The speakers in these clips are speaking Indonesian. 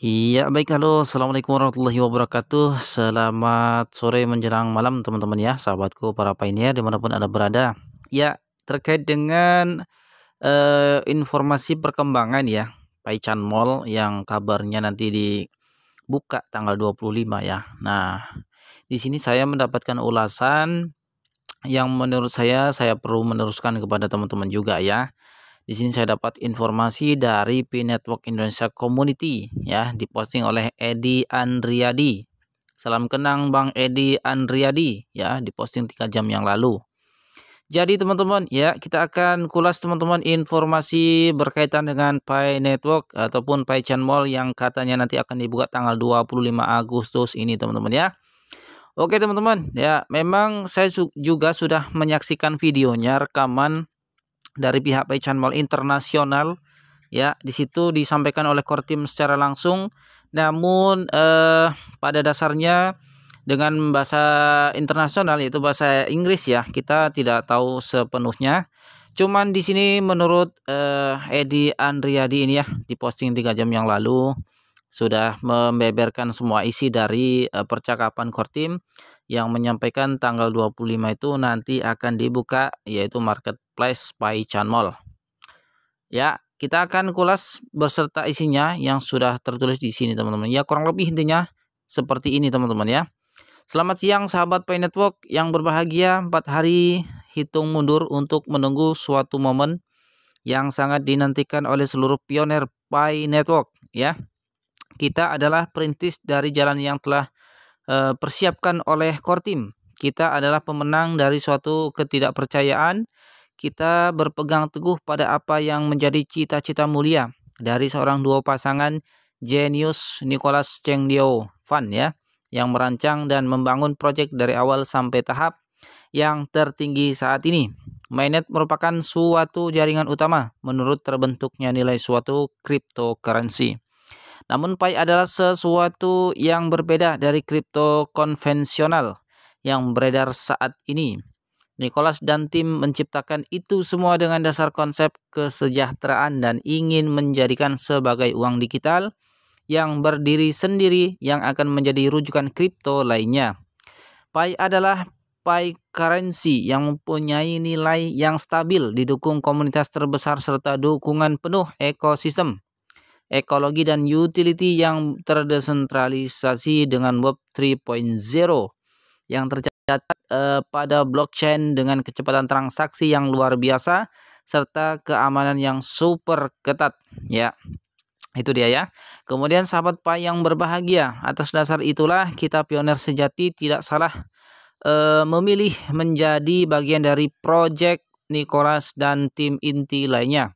Iya, baik. Halo, assalamualaikum warahmatullahi wabarakatuh. Selamat sore menjelang malam, teman-teman ya, sahabatku para pioneer dimanapun Anda berada. Ya, terkait dengan informasi perkembangan ya, Paichan Mall yang kabarnya nanti dibuka tanggal 25 ya. Nah, di sini saya mendapatkan ulasan yang menurut saya perlu meneruskan kepada teman-teman juga ya. Di sini saya dapat informasi dari P Network Indonesia Community ya, diposting oleh Edi Andriadi. Salam kenang Bang Edi Andriadi ya, diposting 3 jam yang lalu. Jadi teman-teman ya, kita akan kulas teman-teman informasi berkaitan dengan Pi Network ataupun Paichan Mall yang katanya nanti akan dibuka tanggal 25 Agustus ini teman-teman ya. Oke teman-teman ya, memang saya juga sudah menyaksikan videonya, rekaman dari pihak Paichan Mall Internasional ya. Di situ disampaikan oleh Kortim secara langsung, namun pada dasarnya dengan bahasa internasional, yaitu bahasa Inggris ya, kita tidak tahu sepenuhnya. Cuman di sini menurut Edi Andriadi ini ya, diposting 3 jam yang lalu sudah membeberkan semua isi dari percakapan Kortim yang menyampaikan tanggal 25 itu nanti akan dibuka, yaitu marketplace Paichan Mall. Ya, kita akan kulas beserta isinya yang sudah tertulis di sini teman-teman. Ya, kurang lebih intinya seperti ini teman-teman ya. Selamat siang sahabat Pi Network yang berbahagia. 4 hari hitung mundur untuk menunggu suatu momen yang sangat dinantikan oleh seluruh pioner Pi Network ya. Kita adalah perintis dari jalan yang telah persiapkan oleh Kortim. Kita adalah pemenang dari suatu ketidakpercayaan. Kita berpegang teguh pada apa yang menjadi cita-cita mulia dari seorang duo pasangan jenius Nicholas Cheng Dio Fan ya, yang merancang dan membangun proyek dari awal sampai tahap yang tertinggi saat ini. Mainnet merupakan suatu jaringan utama menurut terbentuknya nilai suatu cryptocurrency. Namun Pi adalah sesuatu yang berbeda dari kripto konvensional yang beredar saat ini. Nicholas dan tim menciptakan itu semua dengan dasar konsep kesejahteraan dan ingin menjadikan sebagai uang digital yang berdiri sendiri yang akan menjadi rujukan kripto lainnya. Pi adalah Pi currency yang mempunyai nilai yang stabil, didukung komunitas terbesar serta dukungan penuh ekosistem ekologi dan utility yang terdesentralisasi dengan Web 3.0 yang tercatat pada blockchain dengan kecepatan transaksi yang luar biasa serta keamanan yang super ketat ya. Itu dia ya. Kemudian sahabat Pi yang berbahagia, atas dasar itulah kita pioner sejati tidak salah memilih menjadi bagian dari project Nicholas dan tim inti lainnya.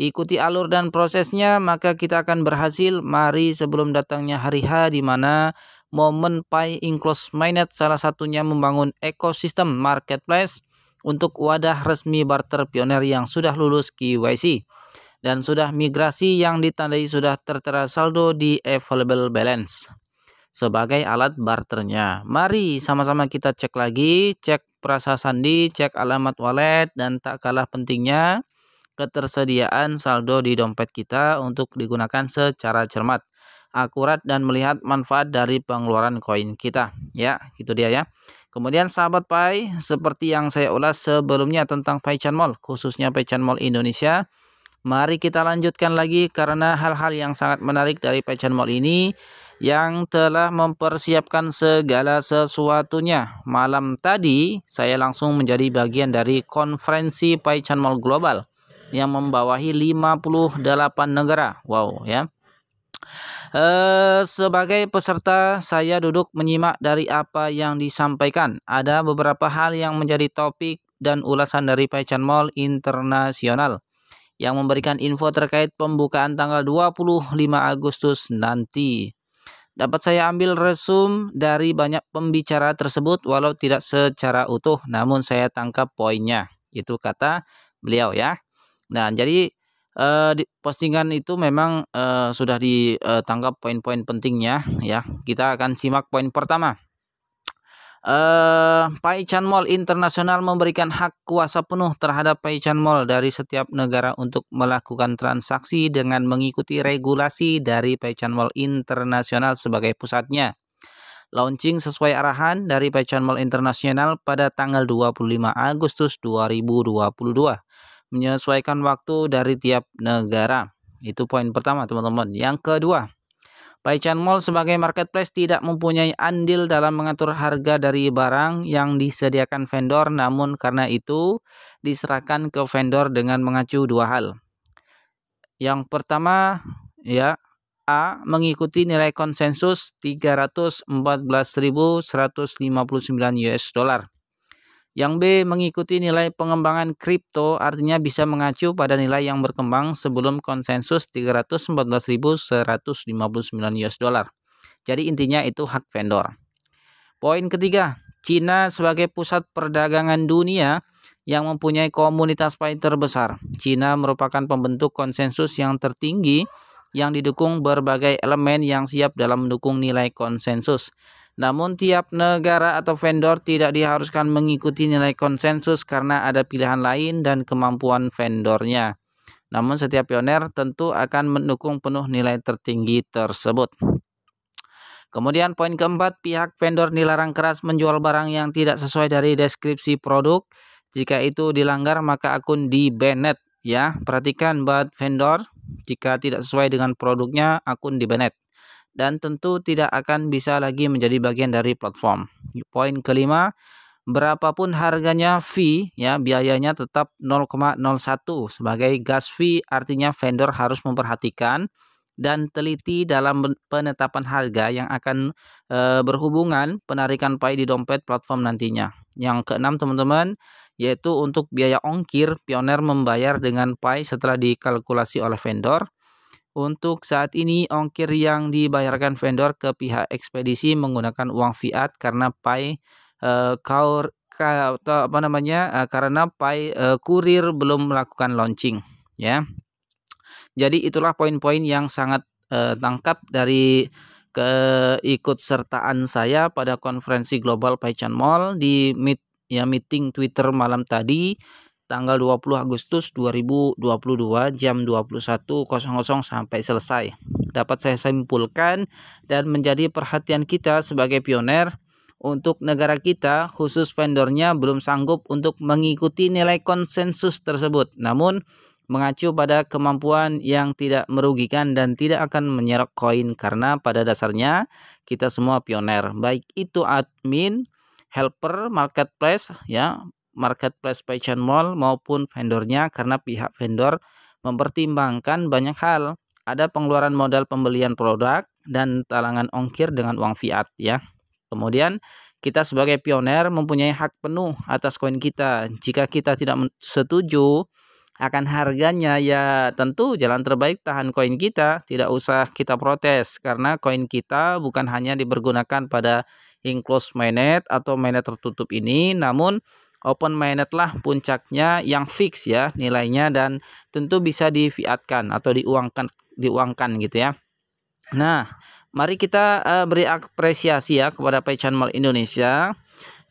Ikuti alur dan prosesnya, maka kita akan berhasil. Mari sebelum datangnya hari H di mana momen Pi Inclose Mainnet salah satunya membangun ekosistem marketplace untuk wadah resmi barter pioner yang sudah lulus KYC dan sudah migrasi yang ditandai sudah tertera saldo di available balance sebagai alat barternya. Mari sama-sama kita cek lagi, cek perasa sandi, cek alamat wallet, dan tak kalah pentingnya ketersediaan saldo di dompet kita untuk digunakan secara cermat, akurat, dan melihat manfaat dari pengeluaran koin kita ya. Itu dia ya. Kemudian sahabat Pi, seperti yang saya ulas sebelumnya tentang Paichan Mall, khususnya Paichan Mall Indonesia, mari kita lanjutkan lagi karena hal-hal yang sangat menarik dari Paichan Mall ini yang telah mempersiapkan segala sesuatunya. Malam tadi saya langsung menjadi bagian dari konferensi Paichan Mall Global yang membawahi 58 negara. Wow ya. Sebagai peserta saya duduk menyimak dari apa yang disampaikan. Ada beberapa hal yang menjadi topik dan ulasan dari Paichan Mall Internasional yang memberikan info terkait pembukaan tanggal 25 Agustus nanti. Dapat saya ambil resum dari banyak pembicara tersebut walau tidak secara utuh, namun saya tangkap poinnya. Itu kata beliau ya. Nah, jadi di postingan itu memang sudah ditangkap poin-poin pentingnya ya. Kita akan simak poin pertama. Paichan Mall Internasional memberikan hak kuasa penuh terhadap Paichan Mall dari setiap negara untuk melakukan transaksi dengan mengikuti regulasi dari Paichan Mall Internasional sebagai pusatnya. Launching sesuai arahan dari Paichan Mall Internasional pada tanggal 25 Agustus 2022. Menyesuaikan waktu dari tiap negara. Itu poin pertama, teman-teman. Yang kedua, Paichan Mall sebagai marketplace tidak mempunyai andil dalam mengatur harga dari barang yang disediakan vendor, namun karena itu diserahkan ke vendor dengan mengacu dua hal. Yang pertama, ya, A. Mengikuti nilai konsensus 314.159 US dollar. Yang B. Mengikuti nilai pengembangan kripto, artinya bisa mengacu pada nilai yang berkembang sebelum konsensus 314.159 US dollar. Jadi intinya itu hak vendor. Poin ketiga, Cina sebagai pusat perdagangan dunia yang mempunyai komunitas pai terbesar. Cina merupakan pembentuk konsensus yang tertinggi yang didukung berbagai elemen yang siap dalam mendukung nilai konsensus. Namun tiap negara atau vendor tidak diharuskan mengikuti nilai konsensus karena ada pilihan lain dan kemampuan vendornya. Namun setiap pioner tentu akan mendukung penuh nilai tertinggi tersebut. Kemudian poin keempat, pihak vendor dilarang keras menjual barang yang tidak sesuai dari deskripsi produk. Jika itu dilanggar maka akun di-banned, ya. Perhatikan buat vendor, jika tidak sesuai dengan produknya akun di-banned. Dan tentu tidak akan bisa lagi menjadi bagian dari platform. Poin kelima, berapapun harganya fee, ya, biayanya tetap 0,01 sebagai gas fee, artinya vendor harus memperhatikan dan teliti dalam penetapan harga yang akan berhubungan penarikan pai di dompet platform nantinya. Yang keenam, teman-teman, yaitu untuk biaya ongkir, pioner membayar dengan pai setelah dikalkulasi oleh vendor. Untuk saat ini ongkir yang dibayarkan vendor ke pihak ekspedisi menggunakan uang fiat karena pai karena pai kurir belum melakukan launching, ya. Jadi itulah poin-poin yang sangat tangkap dari keikutsertaan saya pada konferensi global Paichan Mall di meeting Twitter malam tadi, tanggal 20 Agustus 2022 jam 21.00 sampai selesai. Dapat saya simpulkan dan menjadi perhatian kita sebagai pioner untuk negara kita, khusus vendornya belum sanggup untuk mengikuti nilai konsensus tersebut. Namun mengacu pada kemampuan yang tidak merugikan dan tidak akan menyerap koin karena pada dasarnya kita semua pioner. Baik itu admin, helper, marketplace, ya, marketplace Paichan Mall maupun vendornya, karena pihak vendor mempertimbangkan banyak hal. Ada pengeluaran modal pembelian produk dan talangan ongkir dengan uang fiat, ya. Kemudian kita sebagai pioner mempunyai hak penuh atas koin kita. Jika kita tidak setuju akan harganya, ya tentu jalan terbaik tahan koin kita, tidak usah kita protes karena koin kita bukan hanya dipergunakan pada enclosed mainnet atau mainnet tertutup ini, namun open mainnet lah puncaknya yang fix, ya, nilainya, dan tentu bisa difiatkan atau diuangkan gitu, ya. Nah, mari kita beri apresiasi, ya, kepada Paichan Mall Indonesia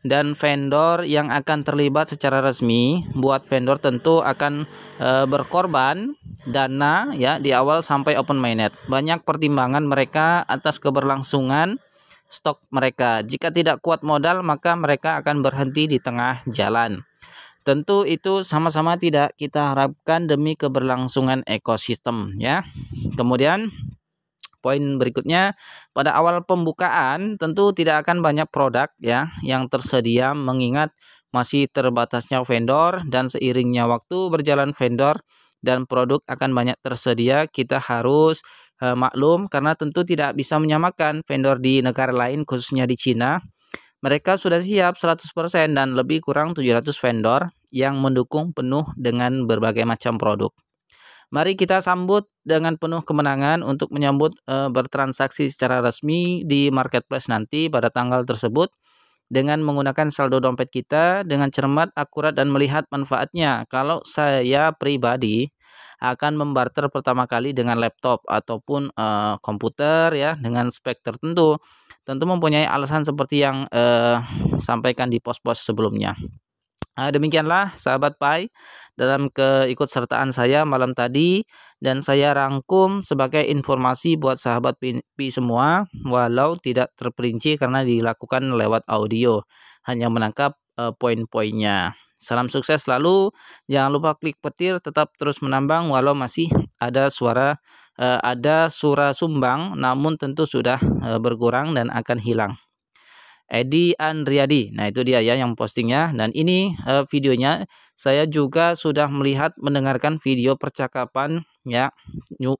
dan vendor yang akan terlibat secara resmi. Buat vendor tentu akan berkorban dana, ya, di awal sampai open mainnet. Banyak pertimbangan mereka atas keberlangsungan stok mereka. Jika tidak kuat modal maka mereka akan berhenti di tengah jalan. Tentu itu sama-sama tidak kita harapkan demi keberlangsungan ekosistem, ya. Kemudian poin berikutnya, pada awal pembukaan tentu tidak akan banyak produk, ya, yang tersedia mengingat masih terbatasnya vendor, dan seiringnya waktu berjalan vendor dan produk akan banyak tersedia. Kita harus maklum karena tentu tidak bisa menyamakan vendor di negara lain, khususnya di Cina. Mereka sudah siap 100% dan lebih kurang 700 vendor yang mendukung penuh dengan berbagai macam produk. Mari kita sambut dengan penuh kemenangan untuk menyambut bertransaksi secara resmi di marketplace nanti pada tanggal tersebut dengan menggunakan saldo dompet kita dengan cermat, akurat, dan melihat manfaatnya. Kalau saya pribadi akan membarter pertama kali dengan laptop ataupun komputer, ya, dengan spek tertentu. tentu mempunyai alasan seperti yang sampaikan di pos-pos sebelumnya. Demikianlah sahabat Pai dalam keikutsertaan saya malam tadi, dan saya rangkum sebagai informasi buat sahabat Pi semua, walau tidak terperinci karena dilakukan lewat audio, hanya menangkap poin-poinnya. Salam sukses selalu, jangan lupa klik petir, tetap terus menambang walau masih ada suara sumbang, namun tentu sudah berkurang dan akan hilang. Edi Andriadi. Nah, itu dia ya yang postingnya, dan ini videonya. Saya juga sudah mendengarkan video percakapan ya.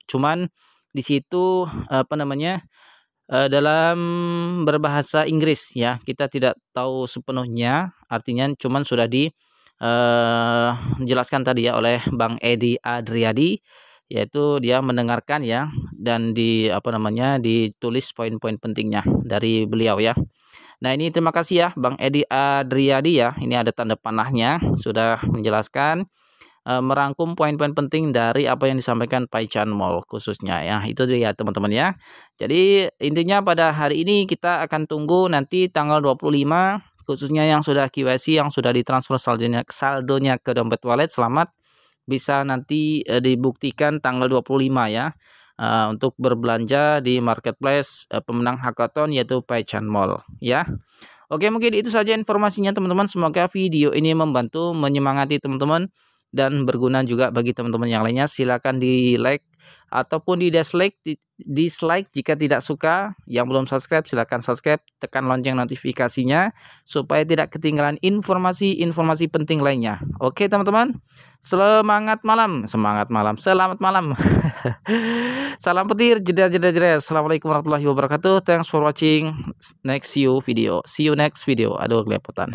Cuman di situ dalam berbahasa Inggris ya. Kita tidak tahu sepenuhnya artinya, cuman sudah dijelaskan tadi ya oleh Bang Edi Andriadi, yaitu dia mendengarkan ya, dan ditulis poin-poin pentingnya dari beliau ya. Nah, ini terima kasih ya Bang Edi Andriadi ya. Ini ada tanda panahnya, sudah menjelaskan merangkum poin-poin penting dari apa yang disampaikan Pai Channel khususnya ya. Itu dia teman-teman ya. Jadi intinya pada hari ini kita akan tunggu nanti tanggal 25, khususnya yang sudah KYC, yang sudah ditransfer saldonya ke dompet wallet, selamat bisa nanti dibuktikan tanggal 25 ya. Untuk berbelanja di marketplace pemenang hackathon yaitu Pai Channel ya. Oke, mungkin itu saja informasinya teman-teman. Semoga video ini membantu, menyemangati teman-teman dan berguna juga bagi teman-teman yang lainnya. Silakan di like ataupun di dislike jika tidak suka. Yang belum subscribe silakan subscribe, tekan lonceng notifikasinya supaya tidak ketinggalan informasi-informasi penting lainnya. Oke teman-teman, selamat malam. Selamat malam. Salam petir, jeda. Assalamualaikum warahmatullahi wabarakatuh. Thanks for watching. See you next video. Aduh, kelepotan.